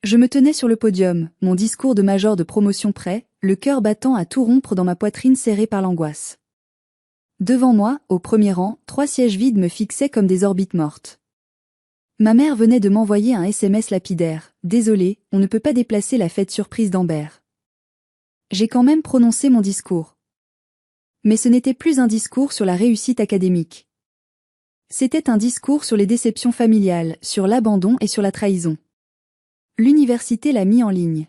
Je me tenais sur le podium, mon discours de major de promotion prêt, le cœur battant à tout rompre dans ma poitrine serrée par l'angoisse. Devant moi, au premier rang, 3 sièges vides me fixaient comme des orbites mortes. Ma mère venait de m'envoyer un SMS lapidaire. « Désolé, on ne peut pas déplacer la fête surprise d'Amber. » J'ai quand même prononcé mon discours. Mais ce n'était plus un discours sur la réussite académique. C'était un discours sur les déceptions familiales, sur l'abandon et sur la trahison. L'université l'a mis en ligne.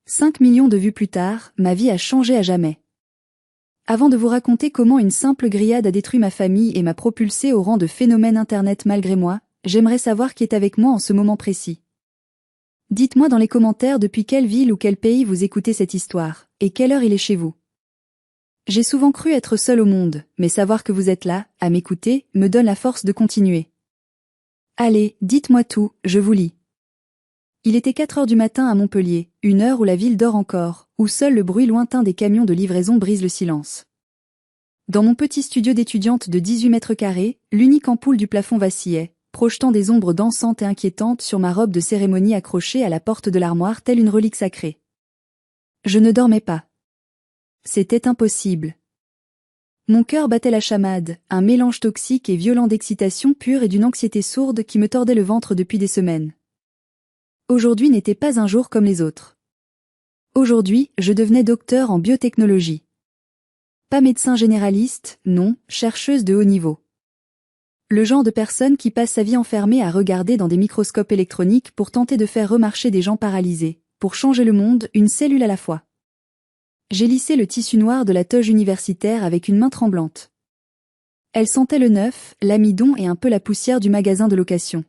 5 millions de vues plus tard, ma vie a changé à jamais. Avant de vous raconter comment une simple grillade a détruit ma famille et m'a propulsé au rang de phénomène Internet malgré moi, j'aimerais savoir qui est avec moi en ce moment précis. Dites-moi dans les commentaires depuis quelle ville ou quel pays vous écoutez cette histoire, et quelle heure il est chez vous. J'ai souvent cru être seul au monde, mais savoir que vous êtes là, à m'écouter, me donne la force de continuer. Allez, dites-moi tout, je vous lis. Il était 4 heures du matin à Montpellier, une heure où la ville dort encore, où seul le bruit lointain des camions de livraison brise le silence. Dans mon petit studio d'étudiante de 18 mètres carrés, l'unique ampoule du plafond vacillait, projetant des ombres dansantes et inquiétantes sur ma robe de cérémonie accrochée à la porte de l'armoire telle une relique sacrée. Je ne dormais pas. C'était impossible. Mon cœur battait la chamade, un mélange toxique et violent d'excitation pure et d'une anxiété sourde qui me tordait le ventre depuis des semaines. Aujourd'hui n'était pas un jour comme les autres. Aujourd'hui, je devenais docteur en biotechnologie. Pas médecin généraliste, non, chercheuse de haut niveau. Le genre de personne qui passe sa vie enfermée à regarder dans des microscopes électroniques pour tenter de faire remarcher des gens paralysés, pour changer le monde, une cellule à la fois. J'ai lissé le tissu noir de la toge universitaire avec une main tremblante. Elle sentait le neuf, l'amidon et un peu la poussière du magasin de location.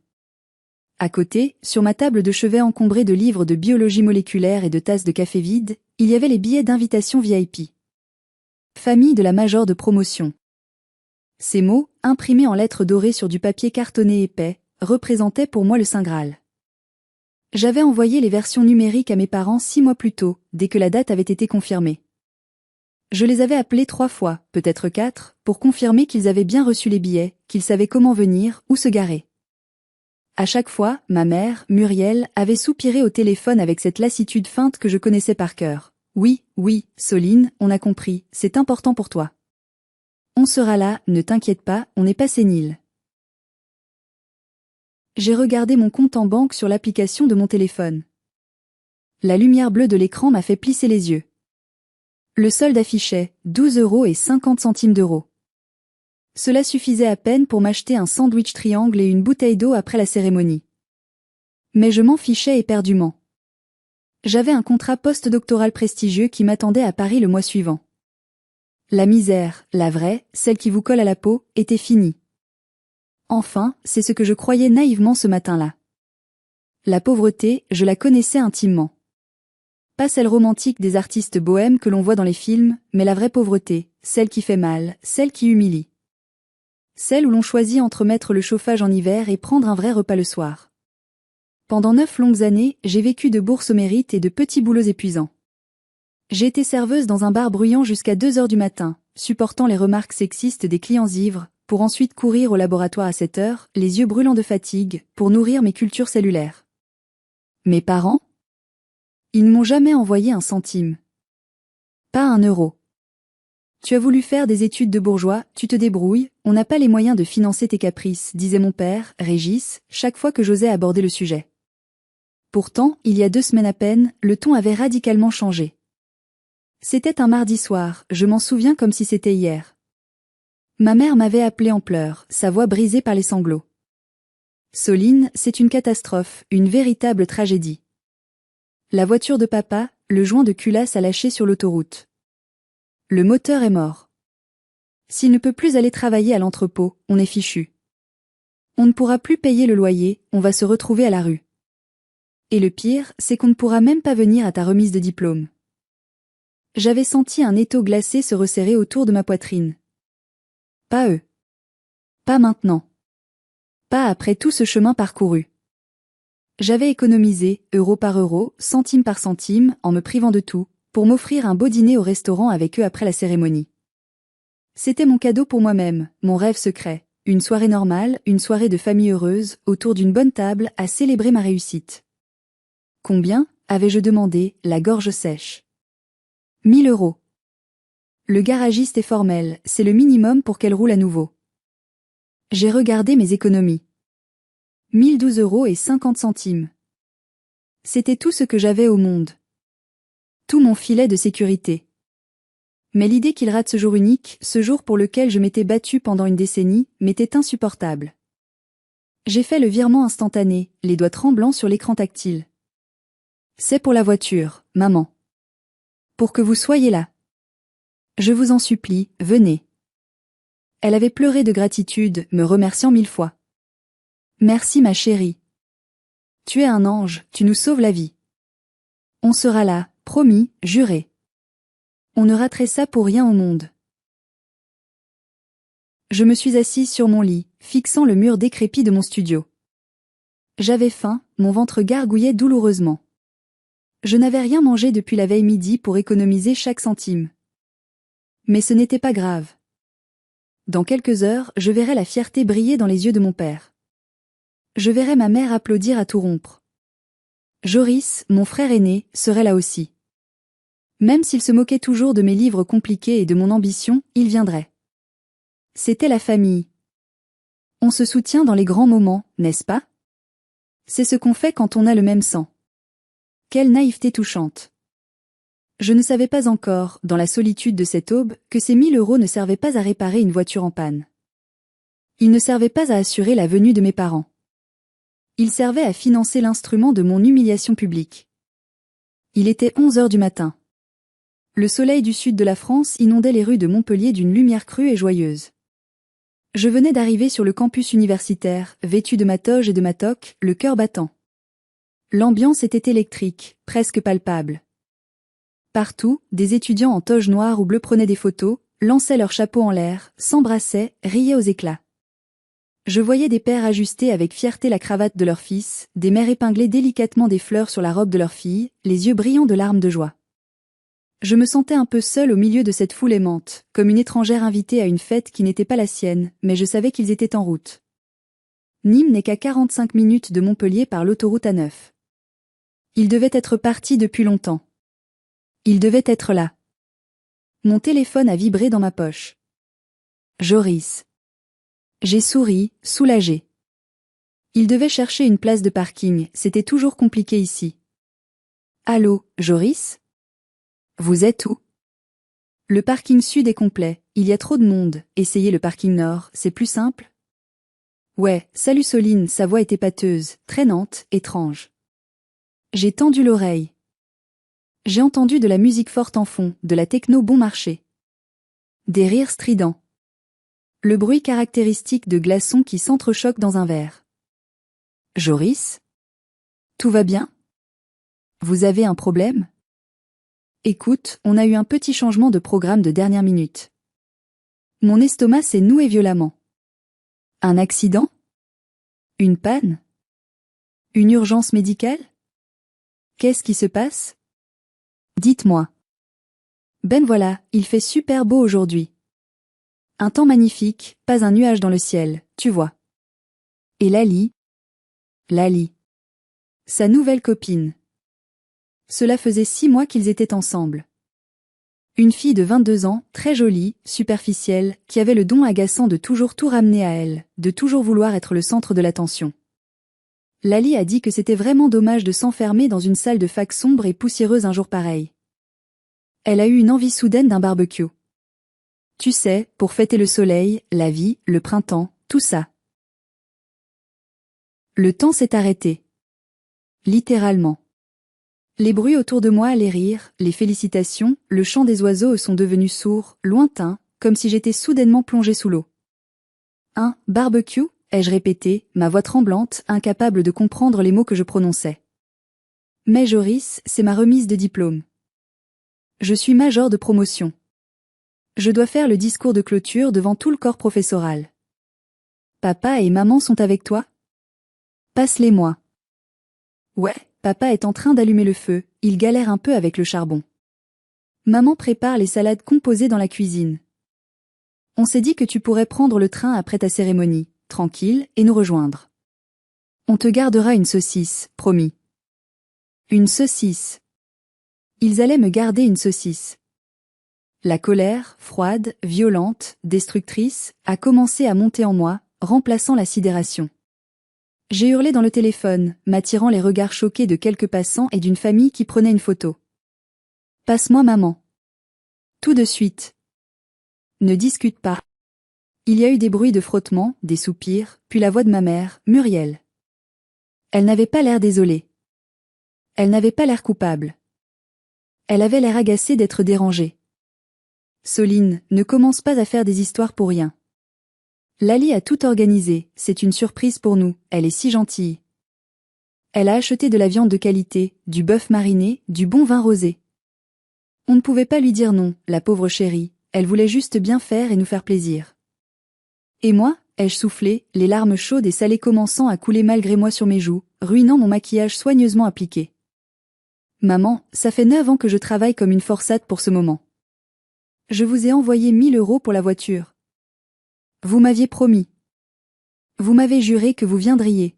À côté, sur ma table de chevet encombrée de livres de biologie moléculaire et de tasses de café vides, il y avait les billets d'invitation VIP. Famille de la majeure de promotion. Ces mots, imprimés en lettres dorées sur du papier cartonné épais, représentaient pour moi le Saint Graal. J'avais envoyé les versions numériques à mes parents 6 mois plus tôt, dès que la date avait été confirmée. Je les avais appelés 3 fois, peut-être 4, pour confirmer qu'ils avaient bien reçu les billets, qu'ils savaient comment venir, où se garer. À chaque fois, ma mère, Muriel, avait soupiré au téléphone avec cette lassitude feinte que je connaissais par cœur. Oui, oui, Soline, on a compris, c'est important pour toi. On sera là, ne t'inquiète pas, on n'est pas sénile. J'ai regardé mon compte en banque sur l'application de mon téléphone. La lumière bleue de l'écran m'a fait plisser les yeux. Le solde affichait 12,50 €. Cela suffisait à peine pour m'acheter un sandwich triangle et une bouteille d'eau après la cérémonie. Mais je m'en fichais éperdument. J'avais un contrat post-doctoral prestigieux qui m'attendait à Paris le mois suivant. La misère, la vraie, celle qui vous colle à la peau, était finie. Enfin, c'est ce que je croyais naïvement ce matin-là. La pauvreté, je la connaissais intimement. Pas celle romantique des artistes bohèmes que l'on voit dans les films, mais la vraie pauvreté, celle qui fait mal, celle qui humilie. Celle où l'on choisit entre mettre le chauffage en hiver et prendre un vrai repas le soir. Pendant 9 longues années, j'ai vécu de bourses au mérite et de petits boulots épuisants. J'ai été serveuse dans un bar bruyant jusqu'à 2 heures du matin, supportant les remarques sexistes des clients ivres, pour ensuite courir au laboratoire à 7 heures, les yeux brûlants de fatigue, pour nourrir mes cultures cellulaires. Mes parents? Ils ne m'ont jamais envoyé un centime. Pas un euro. Tu as voulu faire des études de bourgeois, tu te débrouilles, on n'a pas les moyens de financer tes caprices, disait mon père, Régis, chaque fois que j'osais aborder le sujet. Pourtant, il y a 2 semaines à peine, le ton avait radicalement changé. C'était un mardi soir, je m'en souviens comme si c'était hier. Ma mère m'avait appelé en pleurs, sa voix brisée par les sanglots. Soline, c'est une catastrophe, une véritable tragédie. La voiture de papa, le joint de culasse a lâché sur l'autoroute. Le moteur est mort. S'il ne peut plus aller travailler à l'entrepôt, on est fichu. On ne pourra plus payer le loyer, on va se retrouver à la rue. Et le pire, c'est qu'on ne pourra même pas venir à ta remise de diplôme. J'avais senti un étau glacé se resserrer autour de ma poitrine. Pas eux. Pas maintenant. Pas après tout ce chemin parcouru. J'avais économisé, euro par euro, centime par centime, en me privant de tout, pour m'offrir un beau dîner au restaurant avec eux après la cérémonie. C'était mon cadeau pour moi-même, mon rêve secret, une soirée normale, une soirée de famille heureuse, autour d'une bonne table, à célébrer ma réussite. Combien ? Avais-je demandé, la gorge sèche. 1 000 €. Le garagiste est formel, c'est le minimum pour qu'elle roule à nouveau. J'ai regardé mes économies. 1 012,50 €. C'était tout ce que j'avais au monde. Tout mon filet de sécurité. Mais l'idée qu'il rate ce jour unique, ce jour pour lequel je m'étais battue pendant une décennie, m'était insupportable. J'ai fait le virement instantané, les doigts tremblants sur l'écran tactile. C'est pour la voiture, maman. Pour que vous soyez là. Je vous en supplie, venez. Elle avait pleuré de gratitude, me remerciant 1000 fois. Merci ma chérie. Tu es un ange, tu nous sauves la vie. On sera là, promis, juré. On ne raterait ça pour rien au monde. Je me suis assise sur mon lit, fixant le mur décrépit de mon studio. J'avais faim, mon ventre gargouillait douloureusement. Je n'avais rien mangé depuis la veille midi pour économiser chaque centime. Mais ce n'était pas grave. Dans quelques heures, je verrai la fierté briller dans les yeux de mon père. Je verrai ma mère applaudir à tout rompre. Joris, mon frère aîné, serait là aussi. Même s'il se moquait toujours de mes livres compliqués et de mon ambition, il viendrait. C'était la famille. On se soutient dans les grands moments, n'est-ce pas? C'est ce qu'on fait quand on a le même sang. Quelle naïveté touchante. Je ne savais pas encore, dans la solitude de cette aube, que ces 1 000 € ne servaient pas à réparer une voiture en panne. Ils ne servaient pas à assurer la venue de mes parents. Ils servaient à financer l'instrument de mon humiliation publique. Il était 11 h du matin. Le soleil du sud de la France inondait les rues de Montpellier d'une lumière crue et joyeuse. Je venais d'arriver sur le campus universitaire, vêtu de ma toge et de ma toque, le cœur battant. L'ambiance était électrique, presque palpable. Partout, des étudiants en toge noire ou bleue prenaient des photos, lançaient leurs chapeaux en l'air, s'embrassaient, riaient aux éclats. Je voyais des pères ajuster avec fierté la cravate de leur fils, des mères épingler délicatement des fleurs sur la robe de leur fille, les yeux brillants de larmes de joie. Je me sentais un peu seule au milieu de cette foule aimante, comme une étrangère invitée à une fête qui n'était pas la sienne, mais je savais qu'ils étaient en route. Nîmes n'est qu'à 45 minutes de Montpellier par l'autoroute A9. Ils devaient être partis depuis longtemps. Ils devaient être là. Mon téléphone a vibré dans ma poche. Joris. J'ai souri, soulagée. Ils devaient chercher une place de parking, c'était toujours compliqué ici. Allô, Joris? Vous êtes où? Le parking sud est complet, il y a trop de monde, essayez le parking nord, c'est plus simple? Ouais, salut Soline, sa voix était pâteuse, traînante, étrange. J'ai tendu l'oreille. J'ai entendu de la musique forte en fond, de la techno bon marché. Des rires stridents. Le bruit caractéristique de glaçons qui s'entrechoquent dans un verre. Joris? Tout va bien? Vous avez un problème? Écoute, on a eu un petit changement de programme de dernière minute. Mon estomac s'est noué violemment. Un accident? Une panne? Une urgence médicale? Qu'est-ce qui se passe? Dites-moi. Ben voilà, il fait super beau aujourd'hui. Un temps magnifique, pas un nuage dans le ciel, tu vois. Et Lali? Lali. Sa nouvelle copine. Cela faisait 6 mois qu'ils étaient ensemble. Une fille de 22 ans, très jolie, superficielle, qui avait le don agaçant de toujours tout ramener à elle, de toujours vouloir être le centre de l'attention. Lali a dit que c'était vraiment dommage de s'enfermer dans une salle de fac sombre et poussiéreuse un jour pareil. Elle a eu une envie soudaine d'un barbecue. Tu sais, pour fêter le soleil, la vie, le printemps, tout ça. Le temps s'est arrêté. Littéralement. Les bruits autour de moi, les rires, les félicitations, le chant des oiseaux sont devenus sourds, lointains, comme si j'étais soudainement plongée sous l'eau. Un barbecue, ai-je répété, ma voix tremblante, incapable de comprendre les mots que je prononçais. Mais Joris, c'est ma remise de diplôme. Je suis major de promotion. Je dois faire le discours de clôture devant tout le corps professoral. Papa et maman sont avec toi? Passe-les-moi. Ouais, papa est en train d'allumer le feu, il galère un peu avec le charbon. Maman prépare les salades composées dans la cuisine. On s'est dit que tu pourrais prendre le train après ta cérémonie, tranquille, et nous rejoindre. On te gardera une saucisse, promis. Une saucisse. Ils allaient me garder une saucisse. La colère, froide, violente, destructrice, a commencé à monter en moi, remplaçant la sidération. J'ai hurlé dans le téléphone, m'attirant les regards choqués de quelques passants et d'une famille qui prenait une photo. « Passe-moi maman. » Tout de suite. Ne discute pas. Il y a eu des bruits de frottement, des soupirs, puis la voix de ma mère, Muriel. Elle n'avait pas l'air désolée. Elle n'avait pas l'air coupable. Elle avait l'air agacée d'être dérangée. Soline, ne commence pas à faire des histoires pour rien. Lali a tout organisé, c'est une surprise pour nous, elle est si gentille. Elle a acheté de la viande de qualité, du bœuf mariné, du bon vin rosé. On ne pouvait pas lui dire non, la pauvre chérie, elle voulait juste bien faire et nous faire plaisir. Et moi, ai-je soufflé, les larmes chaudes et salées commençant à couler malgré moi sur mes joues, ruinant mon maquillage soigneusement appliqué. Maman, ça fait 9 ans que je travaille comme une forçate pour ce moment. Je vous ai envoyé 1 000 € pour la voiture. Vous m'aviez promis. Vous m'avez juré que vous viendriez.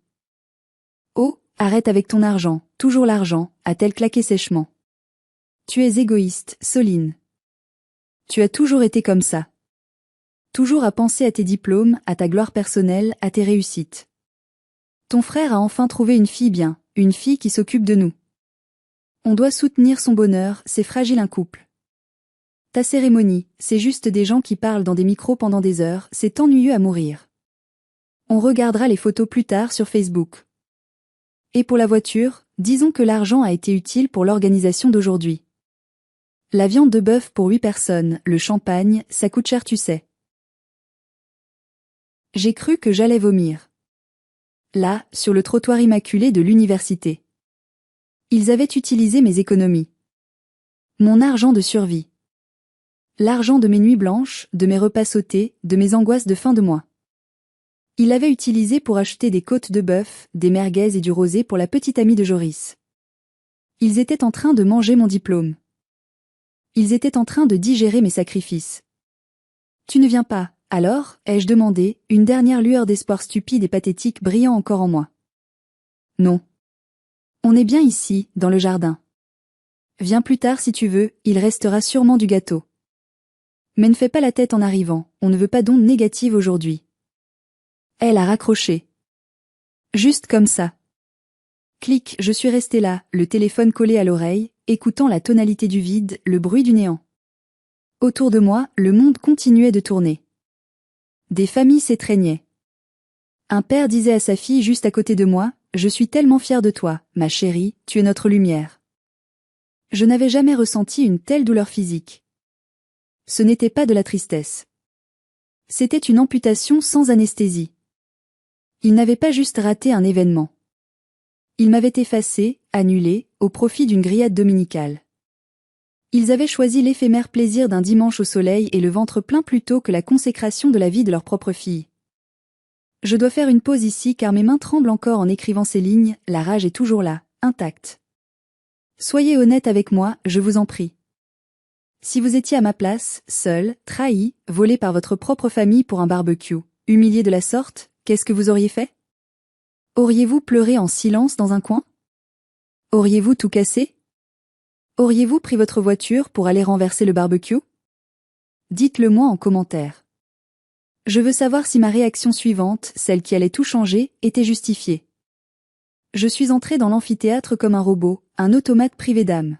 Oh, arrête avec ton argent, toujours l'argent, a-t-elle claqué sèchement. Tu es égoïste, Soline. Tu as toujours été comme ça. Toujours à penser à tes diplômes, à ta gloire personnelle, à tes réussites. Ton frère a enfin trouvé une fille bien, une fille qui s'occupe de nous. On doit soutenir son bonheur, c'est fragile un couple. Ta cérémonie, c'est juste des gens qui parlent dans des micros pendant des heures, c'est ennuyeux à mourir. On regardera les photos plus tard sur Facebook. Et pour la voiture, disons que l'argent a été utile pour l'organisation d'aujourd'hui. La viande de bœuf pour 8 personnes, le champagne, ça coûte cher tu sais. J'ai cru que j'allais vomir. Là, sur le trottoir immaculé de l'université. Ils avaient utilisé mes économies. Mon argent de survie. L'argent de mes nuits blanches, de mes repas sautés, de mes angoisses de fin de mois. Ils l'avaient utilisé pour acheter des côtes de bœuf, des merguez et du rosé pour la petite amie de Joris. Ils étaient en train de manger mon diplôme. Ils étaient en train de digérer mes sacrifices. Tu ne viens pas, alors, ai-je demandé, une dernière lueur d'espoir stupide et pathétique brillant encore en moi. Non. On est bien ici, dans le jardin. Viens plus tard si tu veux, il restera sûrement du gâteau. Mais ne fais pas la tête en arrivant, on ne veut pas d'ondes négatives aujourd'hui. Elle a raccroché. Juste comme ça. Clic, je suis resté là, le téléphone collé à l'oreille, écoutant la tonalité du vide, le bruit du néant. Autour de moi, le monde continuait de tourner. Des familles s'étreignaient. Un père disait à sa fille juste à côté de moi, « Je suis tellement fier de toi, ma chérie, tu es notre lumière. » Je n'avais jamais ressenti une telle douleur physique. Ce n'était pas de la tristesse. C'était une amputation sans anesthésie. Il n'avait pas juste raté un événement. Il m'avait effacé, annulé, au profit d'une grillade dominicale. Ils avaient choisi l'éphémère plaisir d'un dimanche au soleil et le ventre plein plutôt que la consécration de la vie de leur propre fille. Je dois faire une pause ici car mes mains tremblent encore en écrivant ces lignes, la rage est toujours là, intacte. Soyez honnête avec moi, je vous en prie. Si vous étiez à ma place, seul, trahi, volé par votre propre famille pour un barbecue, humilié de la sorte, qu'est-ce que vous auriez fait? Auriez-vous pleuré en silence dans un coin? Auriez-vous tout cassé? Auriez-vous pris votre voiture pour aller renverser le barbecue? Dites-le moi en commentaire. Je veux savoir si ma réaction suivante, celle qui allait tout changer, était justifiée. Je suis entré dans l'amphithéâtre comme un robot, un automate privé d'âme.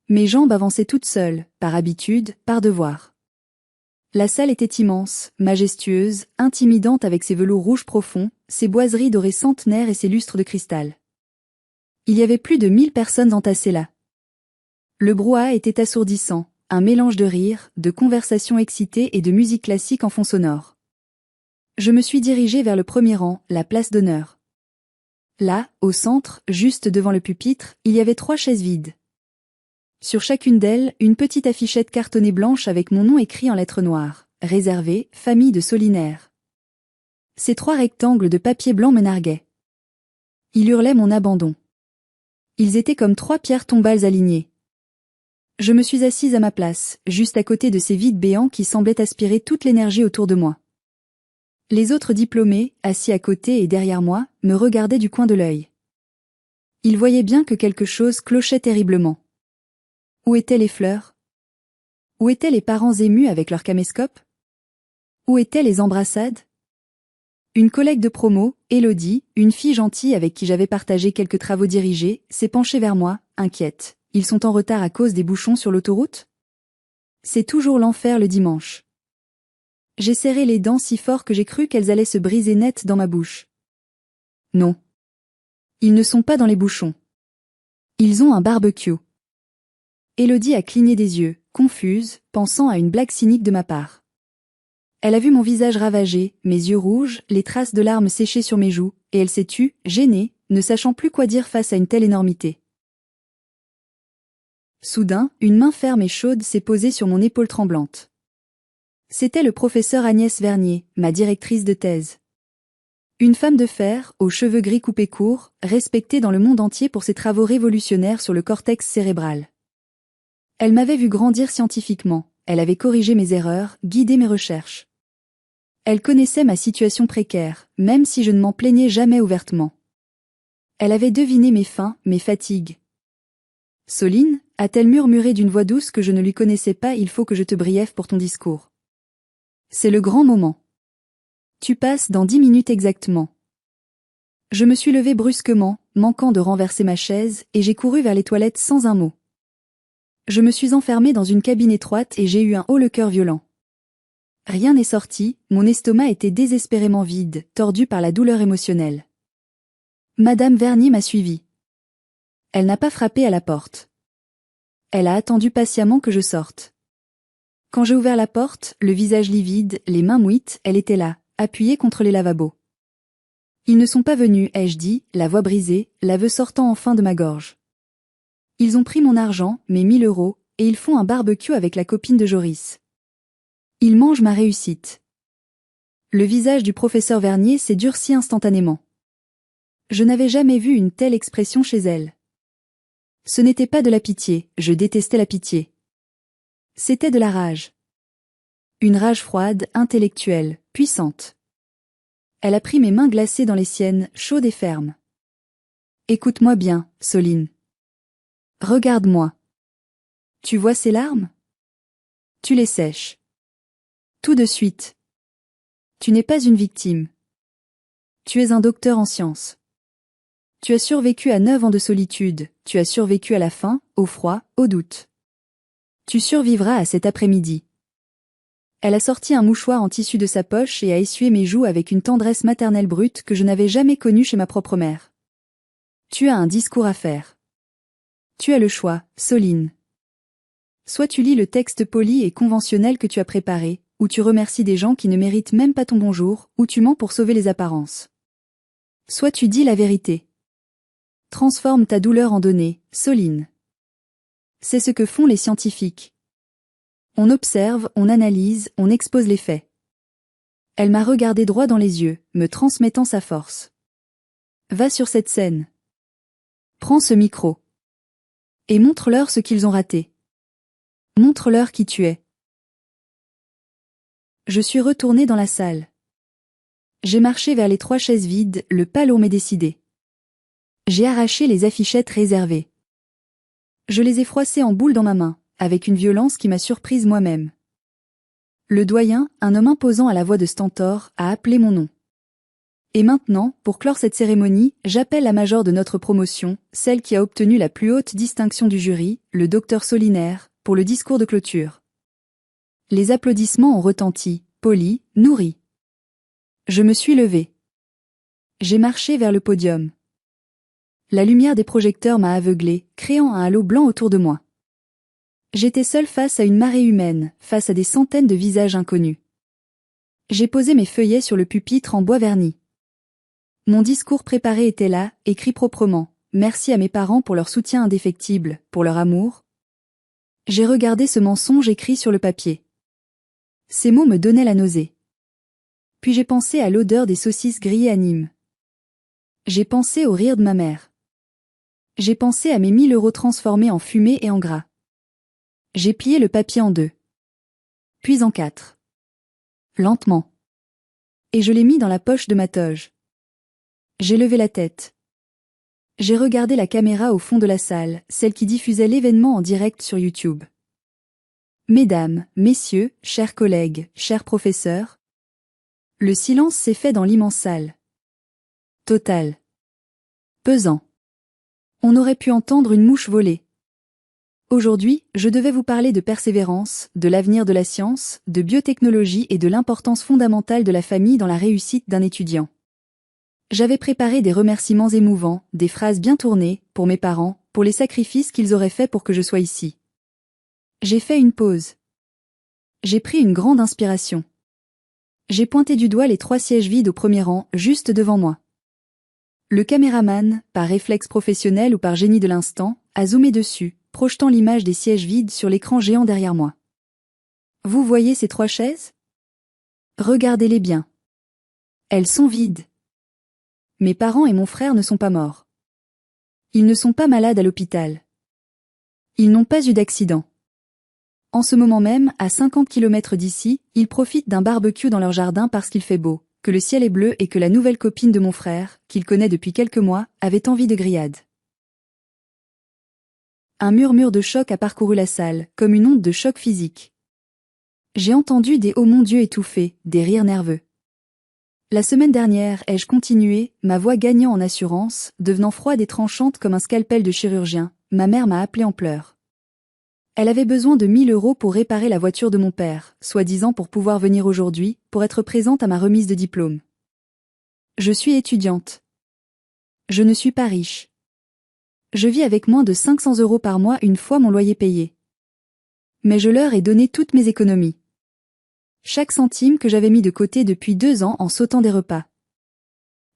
Mes jambes avançaient toutes seules, par habitude, par devoir. La salle était immense, majestueuse, intimidante avec ses velours rouges profonds, ses boiseries dorées centenaires et ses lustres de cristal. Il y avait plus de 1000 personnes entassées là. Le brouhaha était assourdissant, un mélange de rires, de conversations excitées et de musique classique en fond sonore. Je me suis dirigé vers le premier rang, la place d'honneur. Là, au centre, juste devant le pupitre, il y avait 3 chaises vides. Sur chacune d'elles, une petite affichette cartonnée blanche avec mon nom écrit en lettres noires, réservé, famille de Solinaire. Ces 3 rectangles de papier blanc me narguaient. Ils hurlaient mon abandon. Ils étaient comme 3 pierres tombales alignées. Je me suis assise à ma place, juste à côté de ces vides béants qui semblaient aspirer toute l'énergie autour de moi. Les autres diplômés, assis à côté et derrière moi, me regardaient du coin de l'œil. Il voyait bien que quelque chose clochait terriblement. Où étaient les fleurs? Où étaient les parents émus avec leur caméscope? Où étaient les embrassades? Une collègue de promo, Élodie, une fille gentille avec qui j'avais partagé quelques travaux dirigés, s'est penchée vers moi, inquiète. Ils sont en retard à cause des bouchons sur l'autoroute? C'est toujours l'enfer le dimanche. J'ai serré les dents si fort que j'ai cru qu'elles allaient se briser net dans ma bouche. Non. Ils ne sont pas dans les bouchons. Ils ont un barbecue. Élodie a cligné des yeux, confuse, pensant à une blague cynique de ma part. Elle a vu mon visage ravagé, mes yeux rouges, les traces de larmes séchées sur mes joues, et elle s'est tue, gênée, ne sachant plus quoi dire face à une telle énormité. Soudain, une main ferme et chaude s'est posée sur mon épaule tremblante. C'était le professeur Agnès Vernier, ma directrice de thèse. Une femme de fer, aux cheveux gris coupés courts, respectée dans le monde entier pour ses travaux révolutionnaires sur le cortex cérébral. Elle m'avait vu grandir scientifiquement, elle avait corrigé mes erreurs, guidé mes recherches. Elle connaissait ma situation précaire, même si je ne m'en plaignais jamais ouvertement. Elle avait deviné mes faims, mes fatigues. « Soline » a-t-elle murmuré d'une voix douce que je ne lui connaissais pas, « il faut que je te briefe pour ton discours. C'est le grand moment. Tu passes dans 10 minutes exactement. » Je me suis levée brusquement, manquant de renverser ma chaise, et j'ai couru vers les toilettes sans un mot. Je me suis enfermée dans une cabine étroite et j'ai eu un haut-le-cœur violent. Rien n'est sorti, mon estomac était désespérément vide, tordu par la douleur émotionnelle. Madame Vernier m'a suivi. Elle n'a pas frappé à la porte. Elle a attendu patiemment que je sorte. Quand j'ai ouvert la porte, le visage livide, les mains mouites, elle était là, appuyée contre les lavabos. Ils ne sont pas venus, ai-je dit, la voix brisée, l'aveu sortant enfin de ma gorge. Ils ont pris mon argent, mes 1000 €, et ils font un barbecue avec la copine de Joris. Ils mangent ma réussite. Le visage du professeur Vernier s'est durci instantanément. Je n'avais jamais vu une telle expression chez elle. Ce n'était pas de la pitié, je détestais la pitié. C'était de la rage. Une rage froide, intellectuelle, puissante. Elle a pris mes mains glacées dans les siennes, chaudes et fermes. Écoute-moi bien, Soline. Regarde-moi. Tu vois ces larmes? Tu les sèches. Tout de suite. Tu n'es pas une victime. Tu es un docteur en sciences. Tu as survécu à 9 ans de solitude, tu as survécu à la faim, au froid, au doute. Tu survivras à cet après-midi. Elle a sorti un mouchoir en tissu de sa poche et a essuyé mes joues avec une tendresse maternelle brute que je n'avais jamais connue chez ma propre mère. Tu as un discours à faire. Tu as le choix, Soline. Soit tu lis le texte poli et conventionnel que tu as préparé, ou tu remercies des gens qui ne méritent même pas ton bonjour, ou tu mens pour sauver les apparences. Soit tu dis la vérité. Transforme ta douleur en données, Soline. C'est ce que font les scientifiques. On observe, on analyse, on expose les faits. Elle m'a regardé droit dans les yeux, me transmettant sa force. Va sur cette scène. Prends ce micro. Et montre-leur ce qu'ils ont raté. Montre-leur qui tu es. Je suis retournée dans la salle. J'ai marché vers les 3 chaises vides, le pas lourd m'est décidé. J'ai arraché les affichettes réservées. Je les ai froissées en boule dans ma main, avec une violence qui m'a surprise moi-même. Le doyen, un homme imposant à la voix de stentor, a appelé mon nom. Et maintenant, pour clore cette cérémonie, j'appelle la major de notre promotion, celle qui a obtenu la plus haute distinction du jury, le docteur Solinaire, pour le discours de clôture. Les applaudissements ont retenti, polis, nourris. Je me suis levée. J'ai marché vers le podium. La lumière des projecteurs m'a aveuglée, créant un halo blanc autour de moi. J'étais seule face à une marée humaine, face à des centaines de visages inconnus. J'ai posé mes feuillets sur le pupitre en bois verni. Mon discours préparé était là, écrit proprement. Merci à mes parents pour leur soutien indéfectible, pour leur amour. J'ai regardé ce mensonge écrit sur le papier. Ces mots me donnaient la nausée. Puis j'ai pensé à l'odeur des saucisses grillées à Nîmes. J'ai pensé au rire de ma mère. J'ai pensé à mes 1000 € transformés en fumée et en gras. J'ai plié le papier en 2. Puis en 4. Lentement. Et je l'ai mis dans la poche de ma toge. J'ai levé la tête. J'ai regardé la caméra au fond de la salle, celle qui diffusait l'événement en direct sur YouTube. Mesdames, messieurs, chers collègues, chers professeurs. Le silence s'est fait dans l'immense salle. Total. Pesant. On aurait pu entendre une mouche voler. Aujourd'hui, je devais vous parler de persévérance, de l'avenir de la science, de biotechnologie et de l'importance fondamentale de la famille dans la réussite d'un étudiant. J'avais préparé des remerciements émouvants, des phrases bien tournées, pour mes parents, pour les sacrifices qu'ils auraient faits pour que je sois ici. J'ai fait une pause. J'ai pris une grande inspiration. J'ai pointé du doigt les 3 sièges vides au premier rang, juste devant moi. Le caméraman, par réflexe professionnel ou par génie de l'instant, a zoomé dessus, projetant l'image des sièges vides sur l'écran géant derrière moi. Vous voyez ces 3 chaises? Regardez-les bien. Elles sont vides. Mes parents et mon frère ne sont pas morts. Ils ne sont pas malades à l'hôpital. Ils n'ont pas eu d'accident. En ce moment même, à 50 km d'ici, ils profitent d'un barbecue dans leur jardin parce qu'il fait beau, que le ciel est bleu et que la nouvelle copine de mon frère, qu'il connaît depuis quelques mois, avait envie de grillade. Un murmure de choc a parcouru la salle, comme une onde de choc physique. J'ai entendu des « oh mon Dieu » étouffés, des rires nerveux. La semaine dernière, ai-je continué, ma voix gagnant en assurance, devenant froide et tranchante comme un scalpel de chirurgien, ma mère m'a appelé en pleurs. Elle avait besoin de 1 000 € pour réparer la voiture de mon père, soi-disant pour pouvoir venir aujourd'hui, pour être présente à ma remise de diplôme. Je suis étudiante. Je ne suis pas riche. Je vis avec moins de 500 € par mois une fois mon loyer payé. Mais je leur ai donné toutes mes économies. Chaque centime que j'avais mis de côté depuis 2 ans en sautant des repas.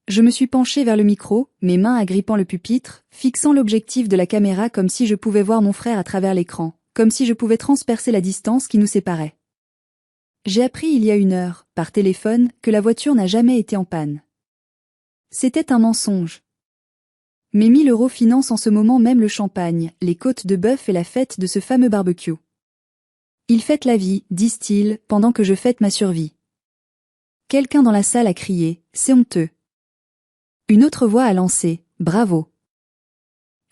Je me suis penchée vers le micro, mes mains agrippant le pupitre, fixant l'objectif de la caméra comme si je pouvais voir mon frère à travers l'écran, comme si je pouvais transpercer la distance qui nous séparait. J'ai appris il y a 1 heure, par téléphone, que la voiture n'a jamais été en panne. C'était un mensonge. Mes 1 000 € financent en ce moment même le champagne, les côtes de bœuf et la fête de ce fameux barbecue. Ils fêtent la vie, disent-ils, pendant que je fête ma survie. Quelqu'un dans la salle a crié, c'est honteux. Une autre voix a lancé, bravo.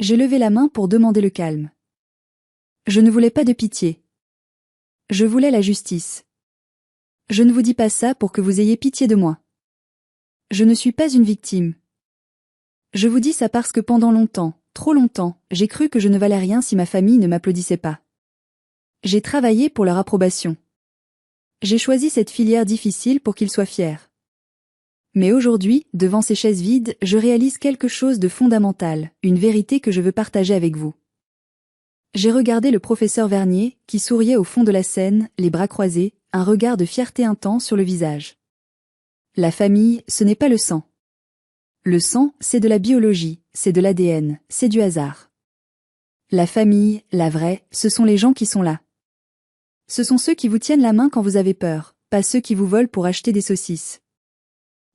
J'ai levé la main pour demander le calme. Je ne voulais pas de pitié. Je voulais la justice. Je ne vous dis pas ça pour que vous ayez pitié de moi. Je ne suis pas une victime. Je vous dis ça parce que pendant longtemps, trop longtemps, j'ai cru que je ne valais rien si ma famille ne m'applaudissait pas. J'ai travaillé pour leur approbation. J'ai choisi cette filière difficile pour qu'ils soient fiers. Mais aujourd'hui, devant ces chaises vides, je réalise quelque chose de fondamental, une vérité que je veux partager avec vous. J'ai regardé le professeur Vernier, qui souriait au fond de la scène, les bras croisés, un regard de fierté intense sur le visage. La famille, ce n'est pas le sang. Le sang, c'est de la biologie, c'est de l'ADN, c'est du hasard. La famille, la vraie, ce sont les gens qui sont là. Ce sont ceux qui vous tiennent la main quand vous avez peur, pas ceux qui vous volent pour acheter des saucisses.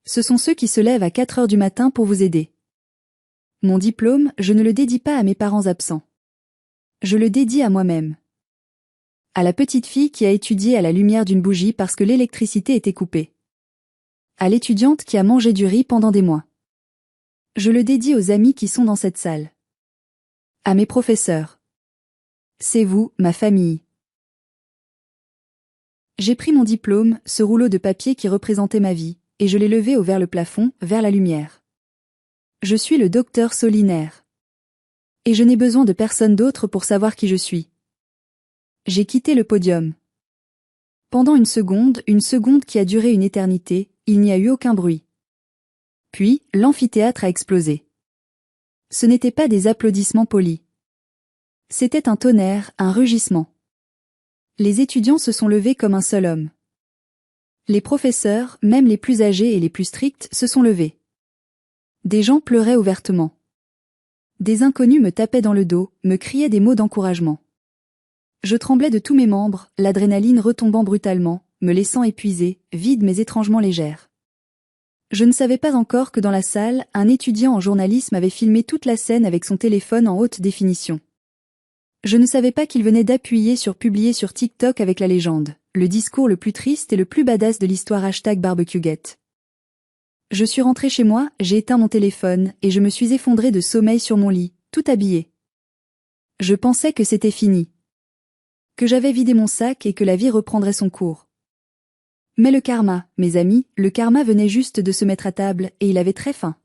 Ce sont ceux qui se lèvent à 4 heures du matin pour vous aider. Mon diplôme, je ne le dédie pas à mes parents absents. Je le dédie à moi-même. À la petite fille qui a étudié à la lumière d'une bougie parce que l'électricité était coupée. À l'étudiante qui a mangé du riz pendant des mois. Je le dédie aux amis qui sont dans cette salle. À mes professeurs. C'est vous, ma famille. J'ai pris mon diplôme, ce rouleau de papier qui représentait ma vie, et je l'ai levé vers le plafond, vers la lumière. Je suis le docteur Solinaire. Et je n'ai besoin de personne d'autre pour savoir qui je suis. J'ai quitté le podium. Pendant une seconde qui a duré une éternité, il n'y a eu aucun bruit. Puis, l'amphithéâtre a explosé. Ce n'étaient pas des applaudissements polis. C'était un tonnerre, un rugissement. Les étudiants se sont levés comme un seul homme. Les professeurs, même les plus âgés et les plus stricts, se sont levés. Des gens pleuraient ouvertement. Des inconnus me tapaient dans le dos, me criaient des mots d'encouragement. Je tremblais de tous mes membres, l'adrénaline retombant brutalement, me laissant épuisée, vide mais étrangement légère. Je ne savais pas encore que dans la salle, un étudiant en journalisme avait filmé toute la scène avec son téléphone en haute définition. Je ne savais pas qu'il venait d'appuyer sur publier sur TikTok avec la légende, le discours le plus triste et le plus badass de l'histoire #BarbecueGate. Je suis rentrée chez moi, j'ai éteint mon téléphone et je me suis effondrée de sommeil sur mon lit, tout habillée. Je pensais que c'était fini. Que j'avais vidé mon sac et que la vie reprendrait son cours. Mais le karma, mes amis, le karma venait juste de se mettre à table et il avait très faim.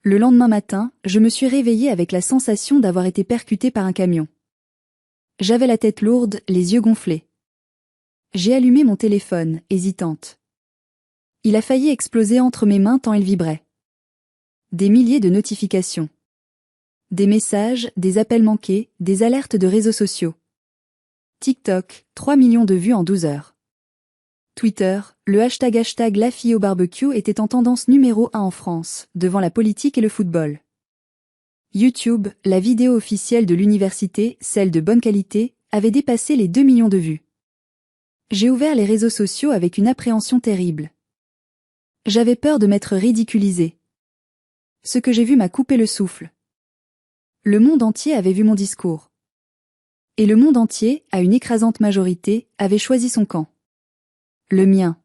Le lendemain matin, je me suis réveillée avec la sensation d'avoir été percutée par un camion. J'avais la tête lourde, les yeux gonflés. J'ai allumé mon téléphone, hésitante. Il a failli exploser entre mes mains tant il vibrait. Des milliers de notifications. Des messages, des appels manqués, des alertes de réseaux sociaux. TikTok, 3 millions de vues en 12 heures. Twitter, le hashtag la fille au barbecue était en tendance numéro 1 en France, devant la politique et le football. YouTube, la vidéo officielle de l'université, celle de bonne qualité, avait dépassé les 2 millions de vues. J'ai ouvert les réseaux sociaux avec une appréhension terrible. J'avais peur de m'être ridiculisée. Ce que j'ai vu m'a coupé le souffle. Le monde entier avait vu mon discours. Et le monde entier, à une écrasante majorité, avait choisi son camp. Le mien.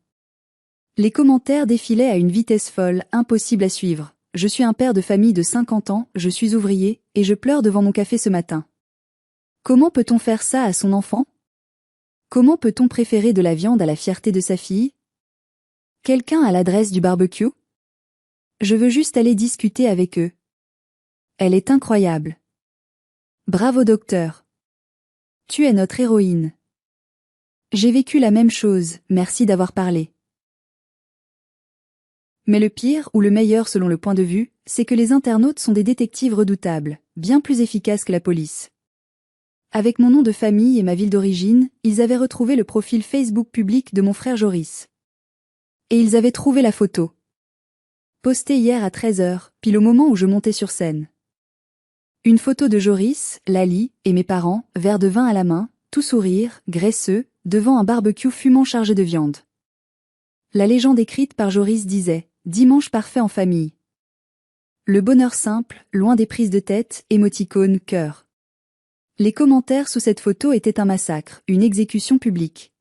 Les commentaires défilaient à une vitesse folle, impossible à suivre. Je suis un père de famille de 50 ans, je suis ouvrier, et je pleure devant mon café ce matin. Comment peut-on faire ça à son enfant? Comment peut-on préférer de la viande à la fierté de sa fille? Quelqu'un a l'adresse du barbecue? Je veux juste aller discuter avec eux. Elle est incroyable. Bravo docteur. Tu es notre héroïne. J'ai vécu la même chose, merci d'avoir parlé. Mais le pire, ou le meilleur selon le point de vue, c'est que les internautes sont des détectives redoutables, bien plus efficaces que la police. Avec mon nom de famille et ma ville d'origine, ils avaient retrouvé le profil Facebook public de mon frère Joris. Et ils avaient trouvé la photo. Postée hier à 13h, pile au moment où je montais sur scène. Une photo de Joris, Lali, et mes parents, verre de vin à la main, tout sourire, graisseux, devant un barbecue fumant chargé de viande. La légende écrite par Joris disait « Dimanche parfait en famille ». Le bonheur simple, loin des prises de tête, émoticône, cœur. Les commentaires sous cette photo étaient un massacre, une exécution publique.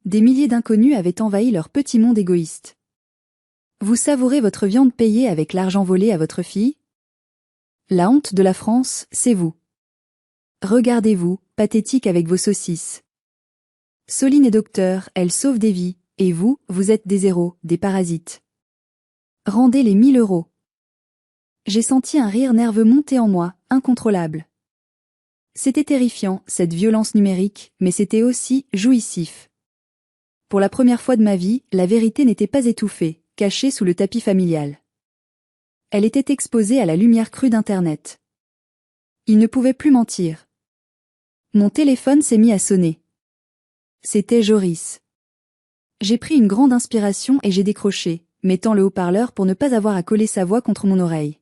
Des milliers d'inconnus avaient envahi leur petit monde égoïste. Vous savourez votre viande payée avec l'argent volé à votre fille? La honte de la France, c'est vous. Regardez-vous, pathétique avec vos saucisses. Soline est docteur, elle sauve des vies, et vous, vous êtes des héros, des parasites. Rendez les 1000 euros. J'ai senti un rire nerveux monter en moi, incontrôlable. C'était terrifiant, cette violence numérique, mais c'était aussi jouissif. Pour la première fois de ma vie, la vérité n'était pas étouffée, cachée sous le tapis familial. Elle était exposée à la lumière crue d'Internet. Il ne pouvait plus mentir. Mon téléphone s'est mis à sonner. C'était Joris. J'ai pris une grande inspiration et j'ai décroché, mettant le haut-parleur pour ne pas avoir à coller sa voix contre mon oreille.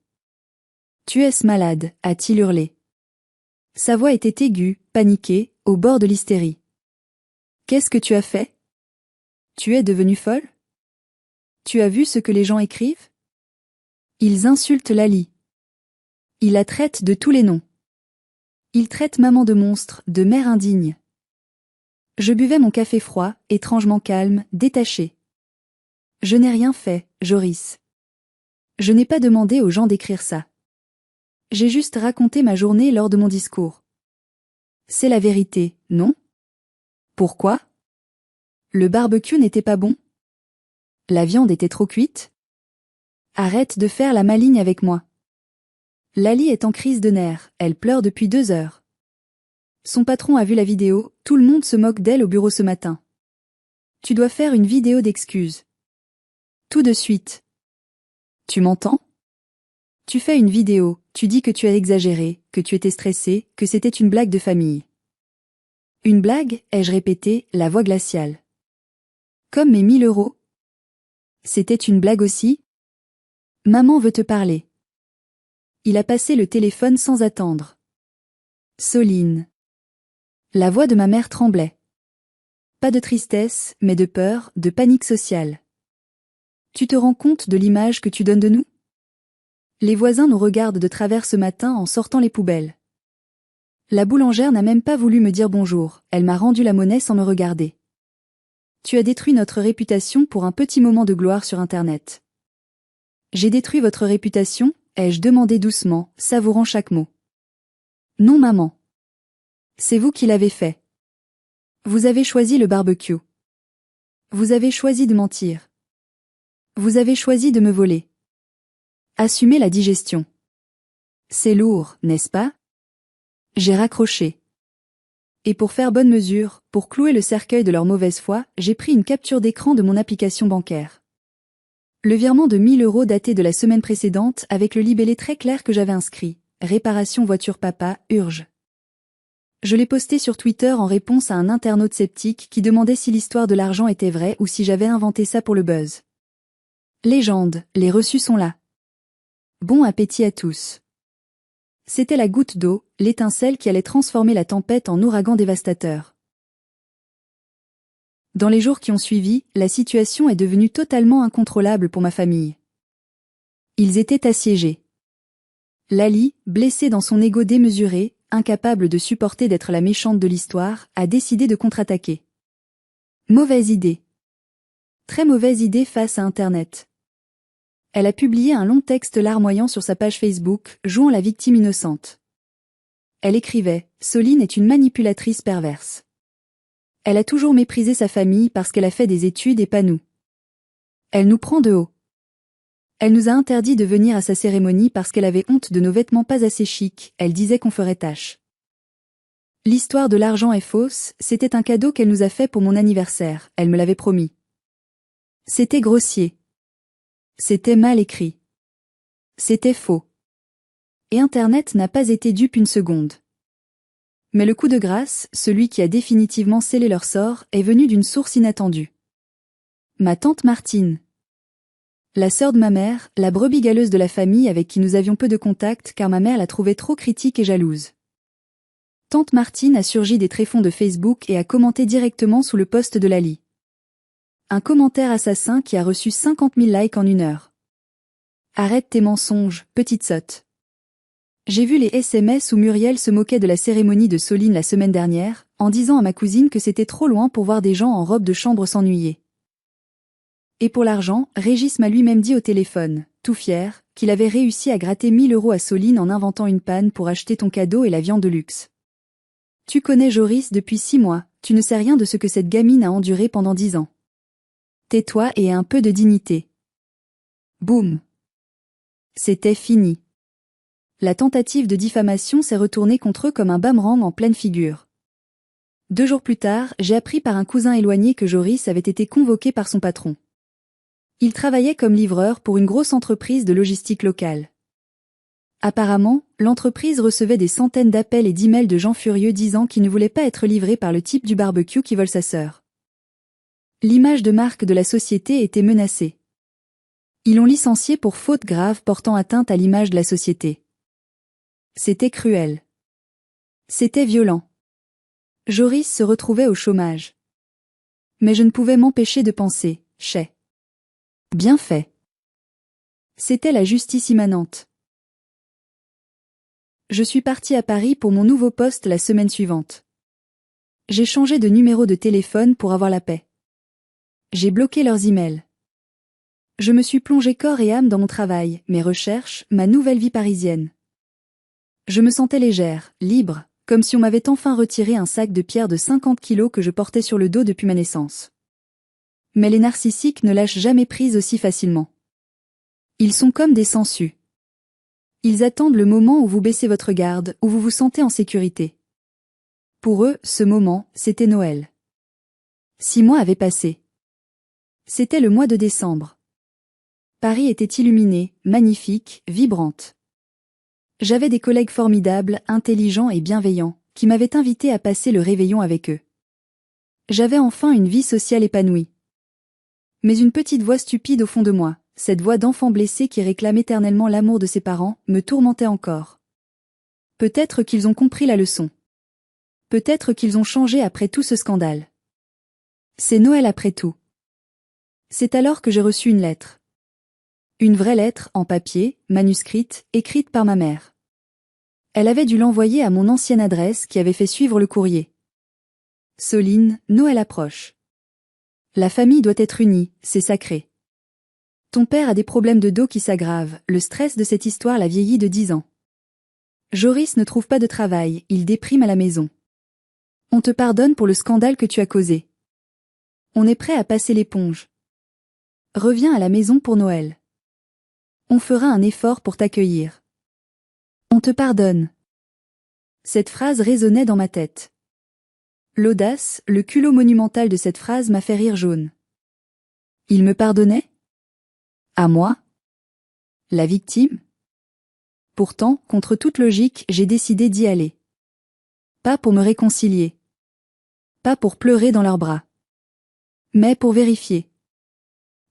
« Tu es malade » a-t-il hurlé. Sa voix était aiguë, paniquée, au bord de l'hystérie. « Qu'est-ce que tu as fait? Tu es devenue folle? Tu as vu ce que les gens écrivent? Ils insultent Lali. Ils la traitent de tous les noms. Ils traitent maman de monstre, de mère indigne. » Je buvais mon café froid, étrangement calme, détaché. Je n'ai rien fait, Joris. Je n'ai pas demandé aux gens d'écrire ça. J'ai juste raconté ma journée lors de mon discours. C'est la vérité, non? Pourquoi? Le barbecue n'était pas bon? La viande était trop cuite? Arrête de faire la maligne avec moi. Lali est en crise de nerfs, elle pleure depuis 2 heures. Son patron a vu la vidéo, tout le monde se moque d'elle au bureau ce matin. Tu dois faire une vidéo d'excuses. Tout de suite. Tu m'entends? Tu fais une vidéo, tu dis que tu as exagéré, que tu étais stressé, que c'était une blague de famille. Une blague, ai-je répété, la voix glaciale. Comme mes 1000 euros? C'était une blague aussi? Maman veut te parler. Il a passé le téléphone sans attendre. Soline. La voix de ma mère tremblait. Pas de tristesse, mais de peur, de panique sociale. Tu te rends compte de l'image que tu donnes de nous? Les voisins nous regardent de travers ce matin en sortant les poubelles. La boulangère n'a même pas voulu me dire bonjour, elle m'a rendu la monnaie sans me regarder. Tu as détruit notre réputation pour un petit moment de gloire sur Internet. J'ai détruit votre réputation, ai-je demandé doucement, savourant chaque mot. Non maman. C'est vous qui l'avez fait. Vous avez choisi le barbecue. Vous avez choisi de mentir. Vous avez choisi de me voler. Assumez la digestion. C'est lourd, n'est-ce pas? J'ai raccroché. Et pour faire bonne mesure, pour clouer le cercueil de leur mauvaise foi, j'ai pris une capture d'écran de mon application bancaire. Le virement de 1 000 € daté de la semaine précédente avec le libellé très clair que j'avais inscrit. Réparation voiture papa, urge. Je l'ai posté sur Twitter en réponse à un internaute sceptique qui demandait si l'histoire de l'argent était vraie ou si j'avais inventé ça pour le buzz. Légende, les reçus sont là. Bon appétit à tous. C'était la goutte d'eau, l'étincelle qui allait transformer la tempête en ouragan dévastateur. Dans les jours qui ont suivi, la situation est devenue totalement incontrôlable pour ma famille. Ils étaient assiégés. Lali, blessée dans son ego démesuré, incapable de supporter d'être la méchante de l'histoire, a décidé de contre-attaquer. Mauvaise idée. Très mauvaise idée face à Internet. Elle a publié un long texte larmoyant sur sa page Facebook, jouant la victime innocente. Elle écrivait « Soline est une manipulatrice perverse. Elle a toujours méprisé sa famille parce qu'elle a fait des études et pas nous. Elle nous prend de haut. Elle nous a interdit de venir à sa cérémonie parce qu'elle avait honte de nos vêtements pas assez chics, elle disait qu'on ferait tâche. L'histoire de l'argent est fausse, c'était un cadeau qu'elle nous a fait pour mon anniversaire, elle me l'avait promis. C'était grossier. C'était mal écrit. C'était faux. Et Internet n'a pas été dupe une seconde. Mais le coup de grâce, celui qui a définitivement scellé leur sort, est venu d'une source inattendue. Ma tante Martine. La sœur de ma mère, la brebis galeuse de la famille avec qui nous avions peu de contact car ma mère la trouvait trop critique et jalouse. Tante Martine a surgi des tréfonds de Facebook et a commenté directement sous le post de Lali. Un commentaire assassin qui a reçu 50 000 likes en 1 heure. Arrête tes mensonges, petite sotte. J'ai vu les SMS où Muriel se moquait de la cérémonie de Soline la semaine dernière, en disant à ma cousine que c'était trop loin pour voir des gens en robe de chambre s'ennuyer. Et pour l'argent, Régis m'a lui-même dit au téléphone, tout fier, qu'il avait réussi à gratter 1 000 € à Soline en inventant une panne pour acheter ton cadeau et la viande de luxe. Tu connais Joris depuis 6 mois, tu ne sais rien de ce que cette gamine a enduré pendant 10 ans. Tais-toi et aie un peu de dignité. Boum. C'était fini. La tentative de diffamation s'est retournée contre eux comme un boomerang en pleine figure. 2 jours plus tard, j'ai appris par un cousin éloigné que Joris avait été convoqué par son patron. Il travaillait comme livreur pour une grosse entreprise de logistique locale. Apparemment, l'entreprise recevait des centaines d'appels et d'emails de gens furieux disant qu'ils ne voulaient pas être livrés par le type du barbecue qui vole sa sœur. L'image de marque de la société était menacée. Ils l'ont licencié pour faute grave portant atteinte à l'image de la société. C'était cruel. C'était violent. Joris se retrouvait au chômage. Mais je ne pouvais m'empêcher de penser, chais. Bien fait. C'était la justice immanente. Je suis partie à Paris pour mon nouveau poste la semaine suivante. J'ai changé de numéro de téléphone pour avoir la paix. J'ai bloqué leurs emails. Je me suis plongée corps et âme dans mon travail, mes recherches, ma nouvelle vie parisienne. Je me sentais légère, libre, comme si on m'avait enfin retiré un sac de pierre de 50 kilos que je portais sur le dos depuis ma naissance. Mais les narcissiques ne lâchent jamais prise aussi facilement. Ils sont comme des sangsues. Ils attendent le moment où vous baissez votre garde, où vous vous sentez en sécurité. Pour eux, ce moment, c'était Noël. 6 mois avaient passé. C'était le mois de décembre. Paris était illuminé, magnifique, vibrante. J'avais des collègues formidables, intelligents et bienveillants, qui m'avaient invité à passer le réveillon avec eux. J'avais enfin une vie sociale épanouie. Mais une petite voix stupide au fond de moi, cette voix d'enfant blessé qui réclame éternellement l'amour de ses parents, me tourmentait encore. Peut-être qu'ils ont compris la leçon. Peut-être qu'ils ont changé après tout ce scandale. C'est Noël après tout. C'est alors que j'ai reçu une lettre. Une vraie lettre, en papier, manuscrite, écrite par ma mère. Elle avait dû l'envoyer à mon ancienne adresse qui avait fait suivre le courrier. Soline, Noël approche. La famille doit être unie, c'est sacré. Ton père a des problèmes de dos qui s'aggravent, le stress de cette histoire l'a vieilli de 10 ans. Joris ne trouve pas de travail, il déprime à la maison. On te pardonne pour le scandale que tu as causé. On est prêt à passer l'éponge. Reviens à la maison pour Noël. On fera un effort pour t'accueillir. On te pardonne. Cette phrase résonnait dans ma tête. L'audace, le culot monumental de cette phrase m'a fait rire jaune. Il me pardonnait? À moi? La victime? Pourtant, contre toute logique, j'ai décidé d'y aller. Pas pour me réconcilier. Pas pour pleurer dans leurs bras. Mais pour vérifier.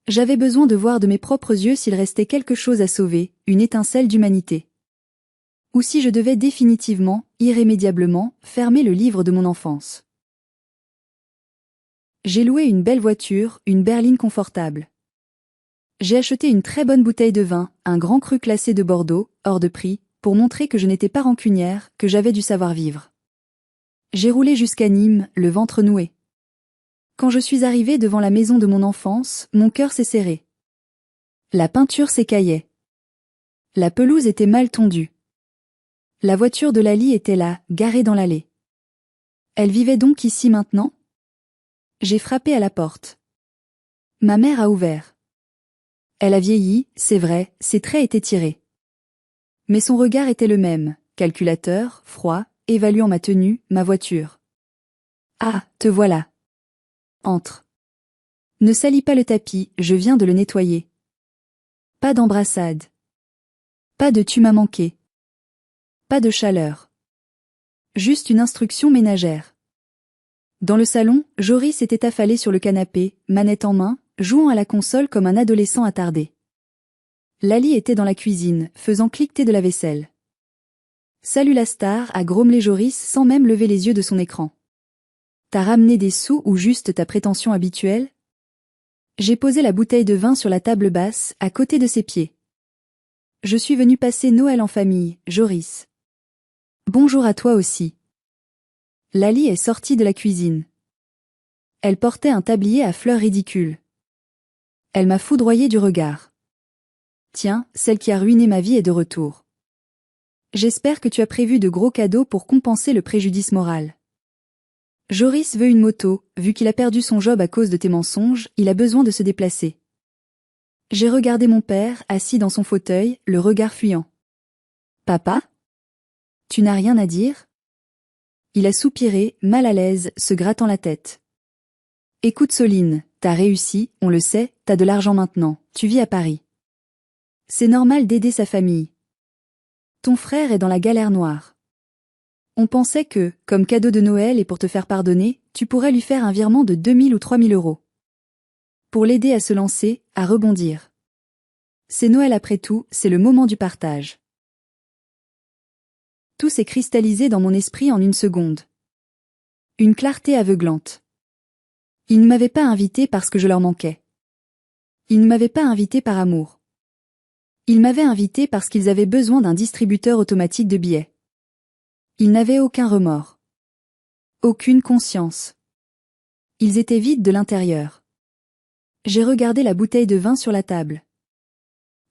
J'avais besoin de voir de mes propres yeux s'il restait quelque chose à sauver, une étincelle d'humanité. Ou si je devais définitivement, irrémédiablement, fermer le livre de mon enfance. J'ai loué une belle voiture, une berline confortable. J'ai acheté une très bonne bouteille de vin, un grand cru classé de Bordeaux, hors de prix, pour montrer que je n'étais pas rancunière, que j'avais du savoir-vivre. J'ai roulé jusqu'à Nîmes, le ventre noué. Quand je suis arrivée devant la maison de mon enfance, mon cœur s'est serré. La peinture s'écaillait. La pelouse était mal tondue. La voiture de Lali était là, garée dans l'allée. Elle vivait donc ici maintenant? J'ai frappé à la porte. Ma mère a ouvert. Elle a vieilli, c'est vrai, ses traits étaient tirés. Mais son regard était le même, calculateur, froid, évaluant ma tenue, ma voiture. Ah, te voilà. Entre. Ne salis pas le tapis, je viens de le nettoyer. Pas d'embrassade. Pas de tu m'as manqué. Pas de chaleur. Juste une instruction ménagère. Dans le salon, Joris était affalé sur le canapé, manette en main, jouant à la console comme un adolescent attardé. Lali était dans la cuisine, faisant cliqueter de la vaisselle. Salut la star, a grommelé Joris sans même lever les yeux de son écran. T'as ramené des sous ou juste ta prétention habituelle? J'ai posé la bouteille de vin sur la table basse, à côté de ses pieds. Je suis venu passer Noël en famille, Joris. Bonjour à toi aussi. Lali est sortie de la cuisine. Elle portait un tablier à fleurs ridicules. Elle m'a foudroyé du regard. Tiens, celle qui a ruiné ma vie est de retour. J'espère que tu as prévu de gros cadeaux pour compenser le préjudice moral. Joris veut une moto, vu qu'il a perdu son job à cause de tes mensonges, il a besoin de se déplacer. J'ai regardé mon père, assis dans son fauteuil, le regard fuyant. Papa? Tu n'as rien à dire? Il a soupiré, mal à l'aise, se grattant la tête. Écoute Soline, t'as réussi, on le sait, t'as de l'argent maintenant, tu vis à Paris. C'est normal d'aider sa famille. Ton frère est dans la galère noire. On pensait que, comme cadeau de Noël et pour te faire pardonner, tu pourrais lui faire un virement de 2000 ou 3000 euros. Pour l'aider à se lancer, à rebondir. C'est Noël après tout, c'est le moment du partage. Tout s'est cristallisé dans mon esprit en une seconde. Une clarté aveuglante. Ils ne m'avaient pas invité parce que je leur manquais. Ils ne m'avaient pas invité par amour. Ils m'avaient invité parce qu'ils avaient besoin d'un distributeur automatique de billets. Ils n'avaient aucun remords. Aucune conscience. Ils étaient vides de l'intérieur. J'ai regardé la bouteille de vin sur la table.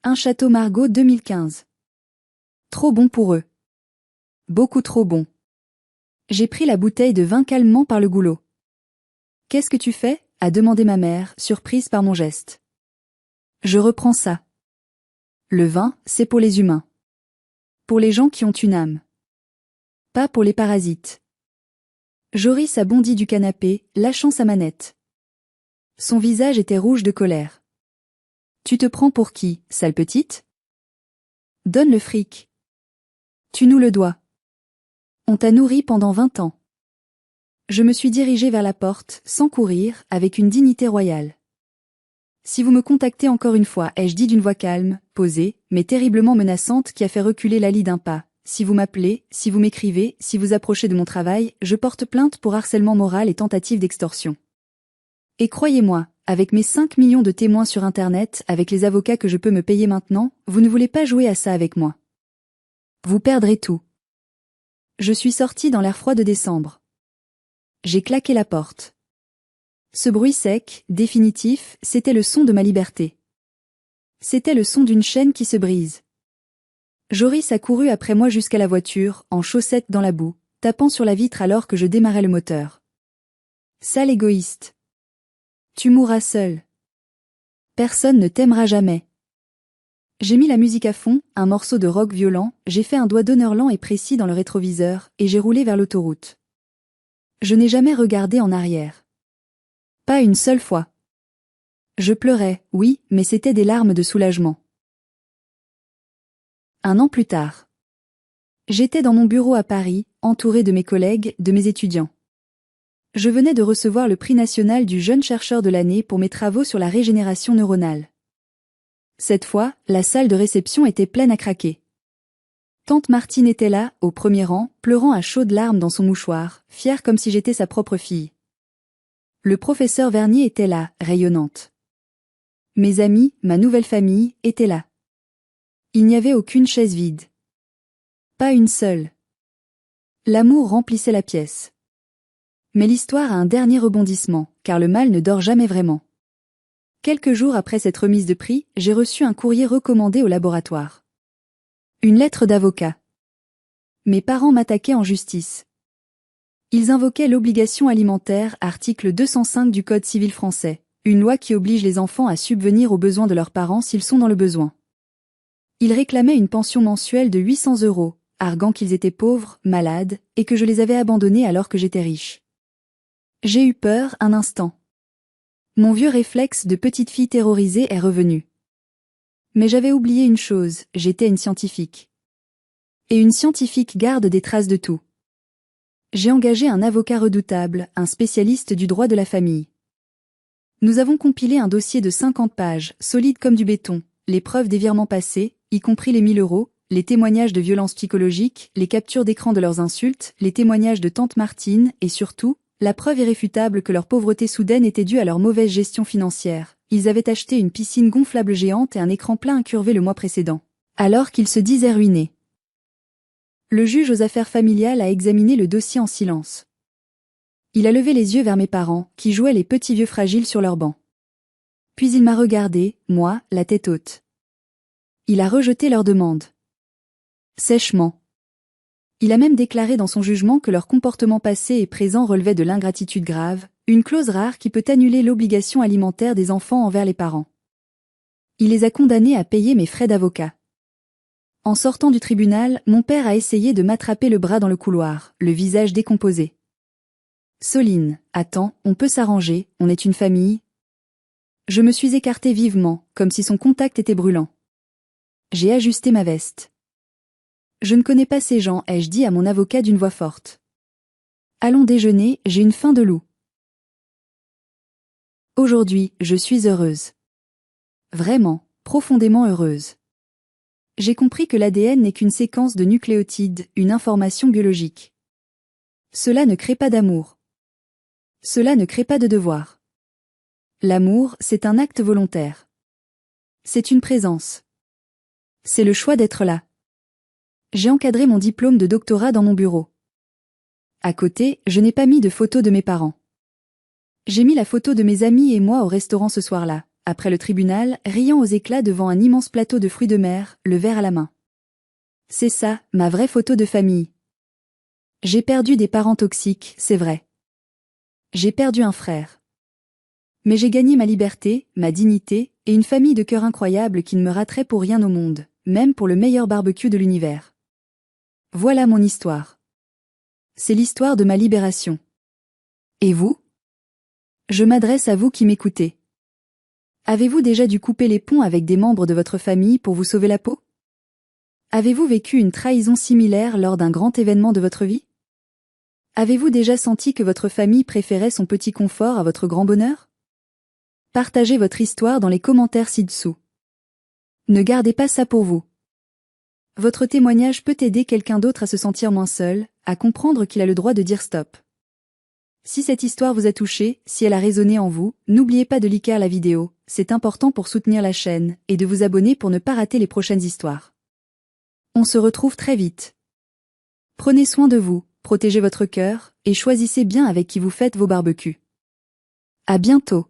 Un Château Margaux 2015. Trop bon pour eux. Beaucoup trop bon. J'ai pris la bouteille de vin calmement par le goulot. Qu'est-ce que tu fais? A demandé ma mère, surprise par mon geste. Je reprends ça. Le vin, c'est pour les humains. Pour les gens qui ont une âme. Pas pour les parasites. Joris a bondi du canapé, lâchant sa manette. Son visage était rouge de colère. Tu te prends pour qui, sale petite? Donne le fric. Tu nous le dois. On t'a nourri pendant 20 ans. Je me suis dirigée vers la porte, sans courir, avec une dignité royale. Si vous me contactez encore une fois, ai-je dit d'une voix calme, posée, mais terriblement menaçante qui a fait reculer Lali d'un pas. Si vous m'appelez, si vous m'écrivez, si vous approchez de mon travail, je porte plainte pour harcèlement moral et tentative d'extorsion. Et croyez-moi, avec mes 5 millions de témoins sur Internet, avec les avocats que je peux me payer maintenant, vous ne voulez pas jouer à ça avec moi. Vous perdrez tout. Je suis sortie dans l'air froid de décembre. J'ai claqué la porte. Ce bruit sec, définitif, c'était le son de ma liberté. C'était le son d'une chaîne qui se brise. Joris a couru après moi jusqu'à la voiture, en chaussettes dans la boue, tapant sur la vitre alors que je démarrais le moteur. Sale égoïste. Tu mourras seul. Personne ne t'aimera jamais. J'ai mis la musique à fond, un morceau de rock violent, j'ai fait un doigt d'honneur lent et précis dans le rétroviseur, et j'ai roulé vers l'autoroute. Je n'ai jamais regardé en arrière. Pas une seule fois. Je pleurais, oui, mais c'était des larmes de soulagement. Un an plus tard. J'étais dans mon bureau à Paris, entouré de mes collègues, de mes étudiants. Je venais de recevoir le prix national du jeune chercheur de l'année pour mes travaux sur la régénération neuronale. Cette fois, la salle de réception était pleine à craquer. Tante Martine était là, au premier rang, pleurant à chaudes larmes dans son mouchoir, fière comme si j'étais sa propre fille. Le professeur Vernier était là, rayonnante. Mes amis, ma nouvelle famille, étaient là. Il n'y avait aucune chaise vide. Pas une seule. L'amour remplissait la pièce. Mais l'histoire a un dernier rebondissement, car le mal ne dort jamais vraiment. Quelques jours après cette remise de prix, j'ai reçu un courrier recommandé au laboratoire. Une lettre d'avocat. Mes parents m'attaquaient en justice. Ils invoquaient l'obligation alimentaire, article 205 du Code civil français, une loi qui oblige les enfants à subvenir aux besoins de leurs parents s'ils sont dans le besoin. Ils réclamaient une pension mensuelle de 800 €, arguant qu'ils étaient pauvres, malades, et que je les avais abandonnés alors que j'étais riche. J'ai eu peur un instant. Mon vieux réflexe de petite fille terrorisée est revenu. Mais j'avais oublié une chose, j'étais une scientifique. Et une scientifique garde des traces de tout. J'ai engagé un avocat redoutable, un spécialiste du droit de la famille. Nous avons compilé un dossier de 50 pages, solide comme du béton, les preuves des virements passés, y compris les 1000 €, les témoignages de violences psychologiques, les captures d'écran de leurs insultes, les témoignages de tante Martine, et surtout, la preuve irréfutable que leur pauvreté soudaine était due à leur mauvaise gestion financière. Ils avaient acheté une piscine gonflable géante et un écran plein incurvé le mois précédent, alors qu'ils se disaient ruinés. Le juge aux affaires familiales a examiné le dossier en silence. Il a levé les yeux vers mes parents, qui jouaient les petits vieux fragiles sur leur banc. Puis il m'a regardé, moi, la tête haute. Il a rejeté leur demande. Sèchement. Il a même déclaré dans son jugement que leur comportement passé et présent relevait de l'ingratitude grave, une clause rare qui peut annuler l'obligation alimentaire des enfants envers les parents. Il les a condamnés à payer mes frais d'avocat. En sortant du tribunal, mon père a essayé de m'attraper le bras dans le couloir, le visage décomposé. Soline, attends, on peut s'arranger, on est une famille. Je me suis écartée vivement, comme si son contact était brûlant. J'ai ajusté ma veste. Je ne connais pas ces gens, ai-je dit à mon avocat d'une voix forte. Allons déjeuner, j'ai une faim de loup. Aujourd'hui, je suis heureuse. Vraiment, profondément heureuse. J'ai compris que l'ADN n'est qu'une séquence de nucléotides, une information biologique. Cela ne crée pas d'amour. Cela ne crée pas de devoir. L'amour, c'est un acte volontaire. C'est une présence. C'est le choix d'être là. J'ai encadré mon diplôme de doctorat dans mon bureau. À côté, je n'ai pas mis de photo de mes parents. J'ai mis la photo de mes amis et moi au restaurant ce soir-là, après le tribunal, riant aux éclats devant un immense plateau de fruits de mer, le verre à la main. C'est ça, ma vraie photo de famille. J'ai perdu des parents toxiques, c'est vrai. J'ai perdu un frère. Mais j'ai gagné ma liberté, ma dignité, et une famille de cœur incroyable qui ne me raterait pour rien au monde, même pour le meilleur barbecue de l'univers. Voilà mon histoire. C'est l'histoire de ma libération. Et vous? Je m'adresse à vous qui m'écoutez. Avez-vous déjà dû couper les ponts avec des membres de votre famille pour vous sauver la peau? Avez-vous vécu une trahison similaire lors d'un grand événement de votre vie? Avez-vous déjà senti que votre famille préférait son petit confort à votre grand bonheur? Partagez votre histoire dans les commentaires ci-dessous. Ne gardez pas ça pour vous. Votre témoignage peut aider quelqu'un d'autre à se sentir moins seul, à comprendre qu'il a le droit de dire stop. Si cette histoire vous a touché, si elle a résonné en vous, n'oubliez pas de liker la vidéo, c'est important pour soutenir la chaîne, et de vous abonner pour ne pas rater les prochaines histoires. On se retrouve très vite. Prenez soin de vous, protégez votre cœur, et choisissez bien avec qui vous faites vos barbecues. À bientôt.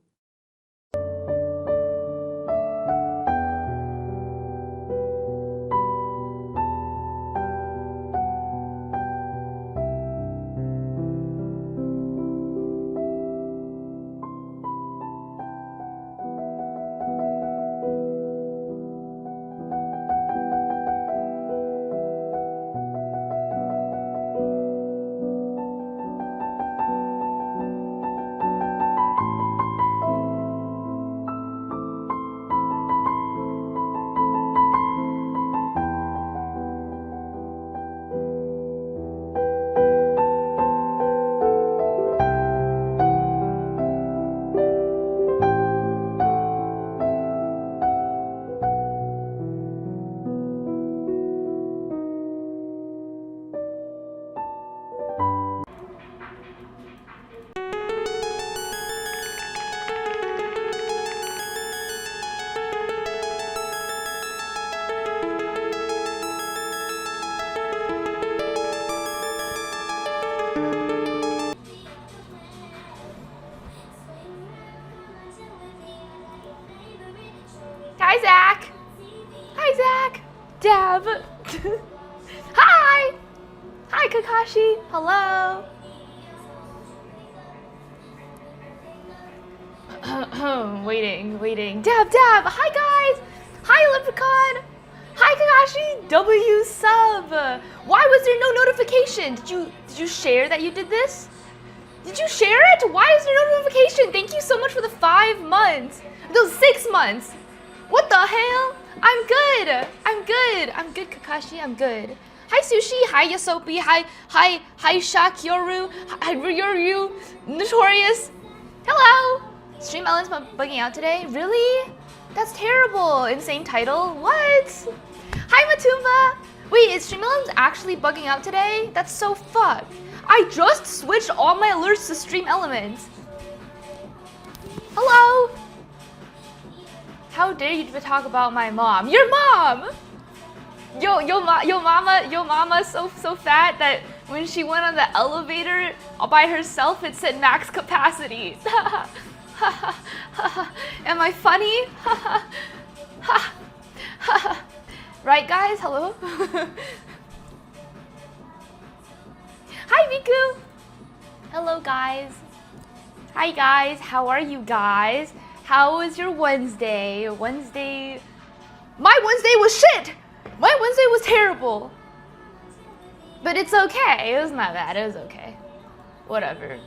Kakashi. Hello. Waiting. Dab. Hi, guys. Hi, Leprechaun. Hi, Kakashi. W sub. Why was there no notification? Did you share that you did this? Did you share it? Why is there no notification? Thank you so much for the 5 months. No, 6 months. What the hell? I'm good, Kakashi. I'm good. Hi, Sushi. Hi, Yasopi. Hi, Shakyoru. Hi, Ryu. Notorious. Hello. Stream Ellen's bugging out today. Really? That's terrible. Insane title. What? Hi, Matumba. Wait, is Stream Ellen's actually bugging out today? That's so fucked. I just switched all my alerts to Stream Elements. Hello. How dare you talk about my mom? Your mom. Yo mama so fat that when she went on the elevator by herself, it said max capacity. Am I funny? Right, guys? Hello? Hi, Miku! Hello, guys. Hi, guys. How are you guys? How was your Wednesday? My Wednesday was shit! My Wednesday was terrible. But it's okay. It was not bad. It was okay. Whatever.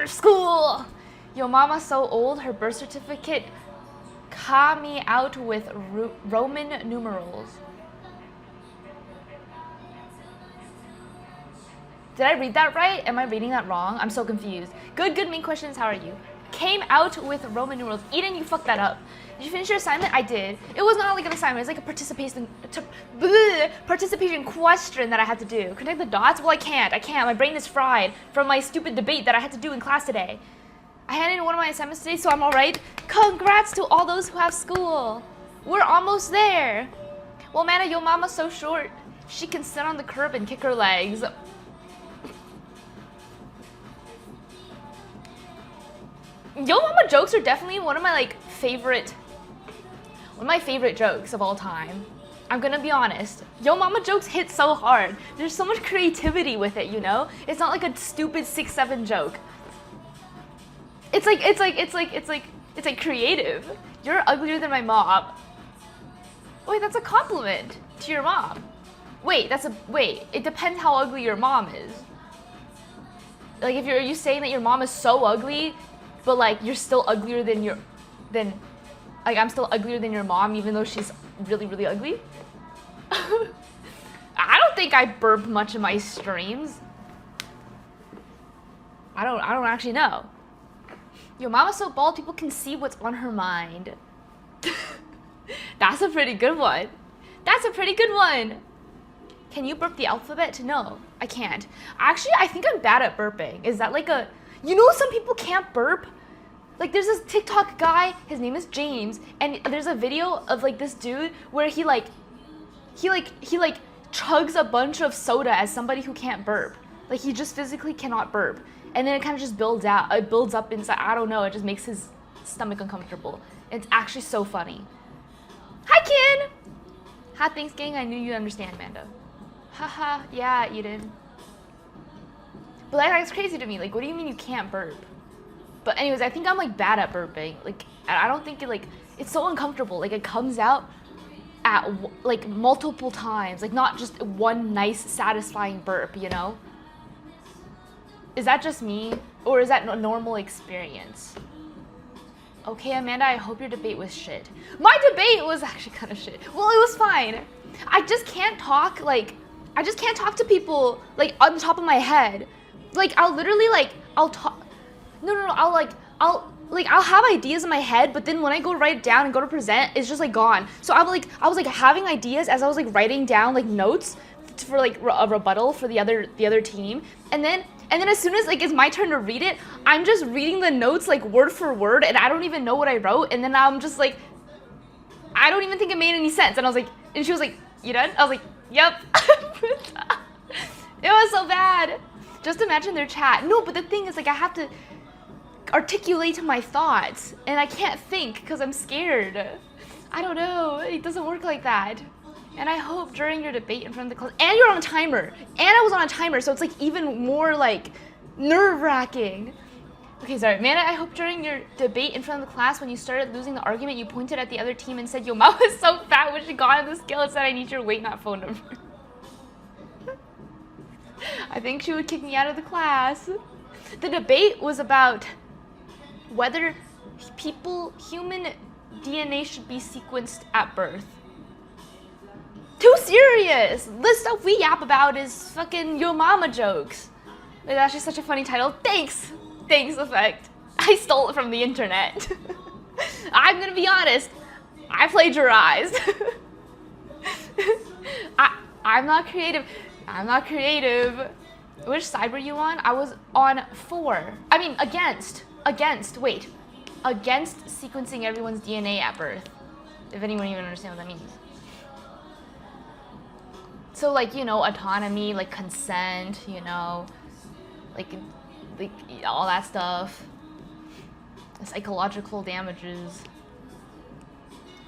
School! Yo, mama's so old, her birth certificate ca me out with Roman numerals. Did I read that right? Am I reading that wrong? I'm so confused. Good, main questions, how are you? Came out with Roman numerals. Eden, you fucked that up. Did you finish your assignment? I did. It was not like an assignment, it's like a participation question that I had to do. Connect the dots? Well, I can't. My brain is fried from my stupid debate that I had to do in class today. I handed in one of my assignments today, so I'm alright. Congrats to all those who have school. We're almost there. Well, Mana, your mama's so short, she can sit on the curb and kick her legs. Yo mama jokes are definitely one of my favorite jokes of all time. I'm gonna be honest. Yo mama jokes hit so hard. There's so much creativity with it, you know? It's not like a stupid 6-7 joke. It's like creative. You're uglier than my mom. Wait, that's a compliment to your mom. Wait, it depends how ugly your mom is. Like are you saying that your mom is so ugly, but you're still uglier than I'm still uglier than your mom even though she's really, really ugly? I don't think I burp much in my streams. I don't actually know. Your mama's so bald people can see what's on her mind. That's a pretty good one. Can you burp the alphabet? No, I can't. Actually, I think I'm bad at burping. Is that you know some people can't burp? There's this TikTok guy, his name is James, and there's a video of this dude where he chugs a bunch of soda as somebody who can't burp. He just physically cannot burp. And then it kind of just builds up inside. I don't know, it just makes his stomach uncomfortable. It's actually so funny. Hi, Ken! Hi, thanks, gang. I knew you'd understand, Amanda. Haha, yeah, Eden. But that's crazy to me. What do you mean you can't burp? But anyways, I think I'm bad at burping. I don't think it's so uncomfortable. It comes out at multiple times. Not just one nice, satisfying burp, you know? Is that just me? Or is that a normal experience? Okay, Amanda, I hope your debate was shit. My debate was actually kind of shit. Well, it was fine. I just can't talk, to people, on the top of my head. I'll literally, I'll talk. No, I'll have ideas in my head, but then when I go write it down and go to present, it's just gone. So I was having ideas as I was writing down notes for a rebuttal for the other team, and then as soon as it's my turn to read it, I'm just reading the notes word for word, and I don't even know what I wrote, and then I'm just I don't even think it made any sense, and and she was you done? I was yep. It was so bad. Just imagine their chat. No, but the thing is I have to articulate my thoughts, and I can't think because I'm scared. I don't know, it doesn't work like that. And I hope during your debate in front of the class, and you're on a timer, and I was on a timer, so it's like even more like nerve-wracking. Okay, sorry, Amanda, I hope during your debate in front of the class, when you started losing the argument, you pointed at the other team and said, "Yo, mom is so fat when she got on the scale and said I need your weight, not phone number." I think she would kick me out of the class. The debate was about whether human DNA should be sequenced at birth. Too serious! The stuff we yap about is fucking your mama jokes. It's actually such a funny title. Thanks! Thanks, Effect. I stole it from the internet. I'm gonna be honest. I plagiarized. I'm not creative. I'm not creative. Which side were you on? I was on against sequencing everyone's DNA at birth. If anyone even understands what that means. So like, you know, autonomy, like consent, you know, like all that stuff. Psychological damages.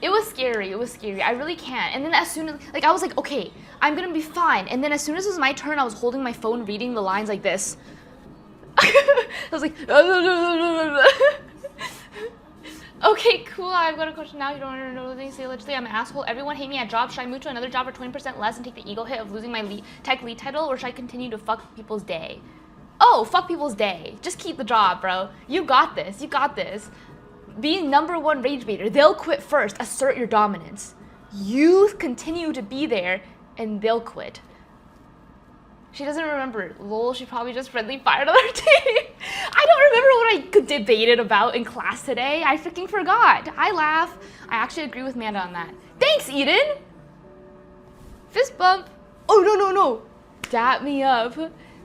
It was scary. I really can't. And then as soon as, like, I was like, okay, I'm gonna be fine. And then as soon as it was my turn, I was holding my phone, reading the lines like this. I was like, okay, cool, I've got a question now. You don't want to know what they say. Literally, I'm an asshole. Everyone hate me at job. Should I move to another job for 20% less and take the ego hit of losing my tech lead title? Or should I continue to fuck people's day? Oh, fuck people's day. Just keep the job, bro. You got this. Be #1 rage baiter. They'll quit first. Assert your dominance. You continue to be there, and they'll quit. She doesn't remember. Lol, she probably just friendly fired on her team. I don't remember what I debated about in class today. I freaking forgot. I laugh. I actually agree with Amanda on that. Thanks, Eden. Fist bump. Oh, no. Dap me up.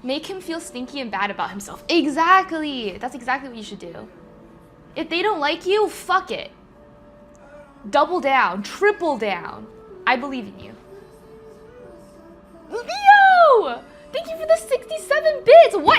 Make him feel stinky and bad about himself. Exactly. That's exactly what you should do. If they don't like you, fuck it. Double down. Triple down. I believe in you. Leo! Thank you for the 67 bits. What